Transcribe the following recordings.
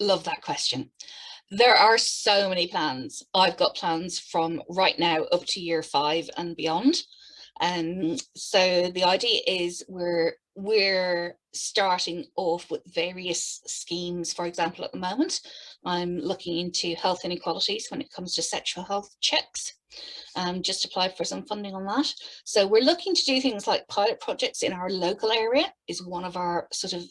Love that question. There are so many plans. I've got plans from right now up to year 5 and beyond. So the idea is we're starting off with various schemes. For example, at the moment, I'm looking into health inequalities when it comes to sexual health checks. Just applied for some funding on that. So we're looking to do things like pilot projects in our local area is one of our sort of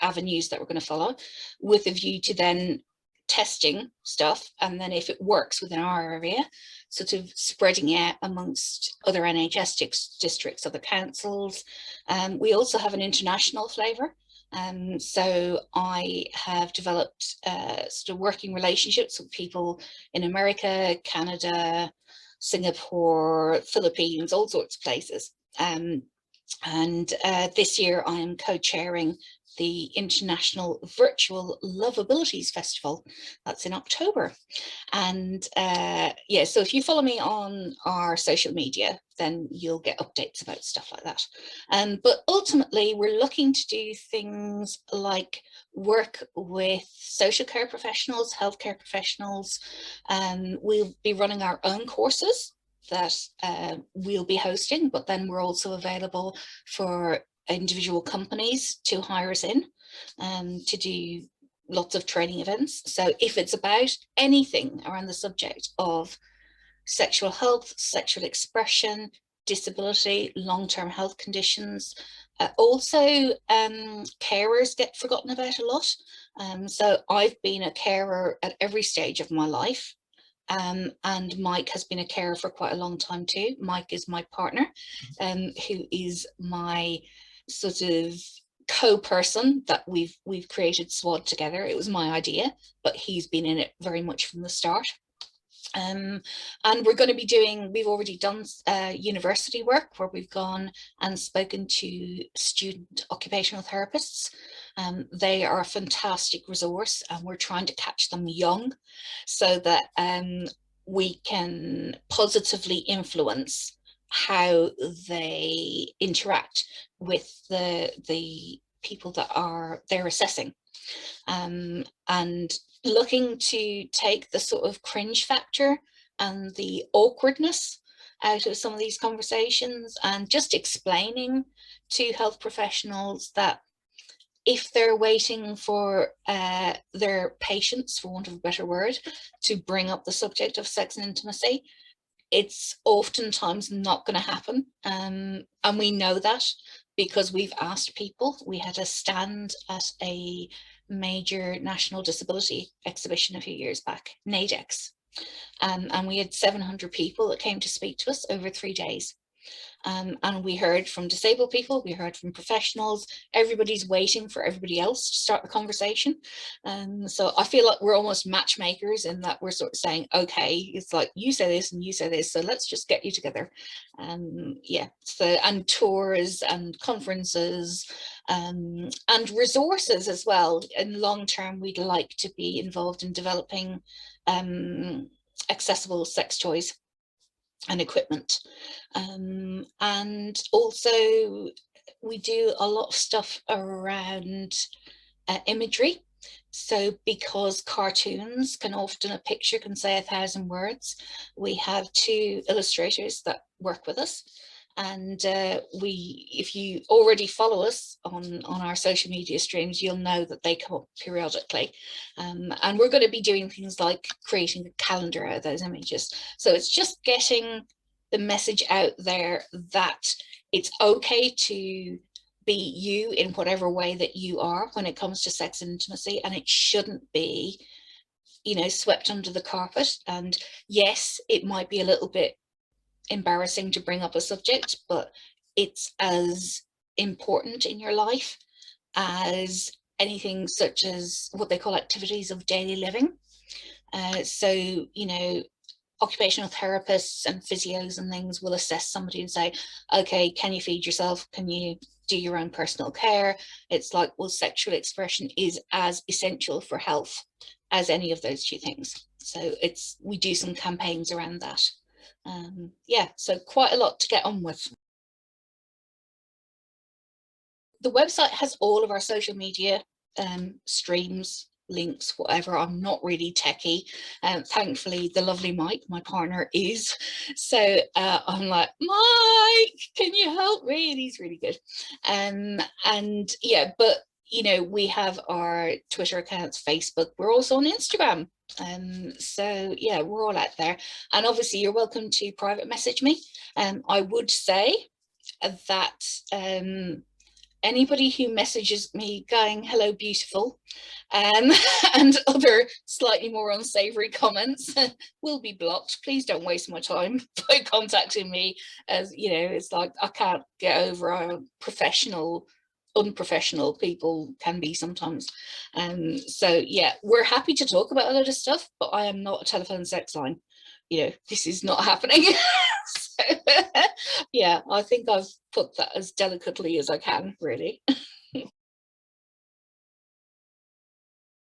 avenues that we're going to follow, with a view to then testing stuff, and then if it works within our area, sort of spreading out amongst other NHS districts, other councils. We also have an international flavour. So I have developed sort of working relationships with people in America, Canada, Singapore, Philippines, all sorts of places. And this year I am co-chairing the International Virtual Lovabilities Festival. That's in October. And yeah, so if you follow me on our social media, then you'll get updates about stuff like that. But ultimately, we're looking to do things like work with social care professionals, healthcare professionals. We'll be running our own courses that we'll be hosting, but then we're also available for individual companies to hire us in to do lots of training events. So if it's about anything around the subject of sexual health, sexual expression, disability, long-term health conditions, also carers get forgotten about a lot. So I've been a carer at every stage of my life. And Mike has been a carer for quite a long time too. Mike is my partner, who is my sort of co-person that we've created Swad together. It was my idea, but he's been in it very much from the start. And we're going to be doing, we've already done university work where we've gone and spoken to student occupational therapists. They are a fantastic resource, and we're trying to catch them young so that we can positively influence how they interact with the people that they're assessing, and looking to take the sort of cringe factor and the awkwardness out of some of these conversations, and just explaining to health professionals that if they're waiting for their patients, for want of a better word, to bring up the subject of sex and intimacy, it's oftentimes not going to happen. And we know that because we've asked people. We had a stand at a major national disability exhibition a few years back, NADEX, and we had 700 people that came to speak to us over 3 days. And we heard from disabled people, we heard from professionals, everybody's waiting for everybody else to start the conversation. So I feel like we're almost matchmakers in that we're sort of saying, okay, it's like you say this and you say this, so let's just get you together. Yeah, so, and tours and conferences and resources as well. In long term, we'd like to be involved in developing accessible sex toys and equipment, and also we do a lot of stuff around imagery. So because cartoons can often, a picture can say 1,000 words, we have 2 illustrators that work with us. And if you already follow us on our social media streams, you'll know that they come up periodically. And we're going to be doing things like creating a calendar out of those images. So it's just getting the message out there that it's okay to be you in whatever way that you are when it comes to sex and intimacy, and it shouldn't be, you know, swept under the carpet. And yes, it might be a little bit embarrassing to bring up a subject, but it's as important in your life as anything such as what they call activities of daily living. So, you know, occupational therapists and physios and things will assess somebody and say, okay, can you feed yourself? Can you do your own personal care? It's like, well, sexual expression is as essential for health as any of those 2 things. So we do some campaigns around that. Yeah, so quite a lot to get on with. The website has all of our social media streams links, whatever. I'm not really techie. Thankfully, the lovely Mike, my partner, is. So I'm like, Mike, can you help me? And he's really good. And yeah, but you know, we have our Twitter accounts, Facebook. We're also on Instagram. So yeah, we're all out there. And obviously, you're welcome to private message me. I would say that anybody who messages me going hello beautiful and other slightly more unsavory comments will be blocked. Please don't waste my time by contacting me, as you know, it's like I can't get over how professional unprofessional people can be sometimes. So yeah, we're happy to talk about a lot of stuff, but I am not a telephone sex line. You know, this is not happening. So, yeah, I think I've put that as delicately as I can, really.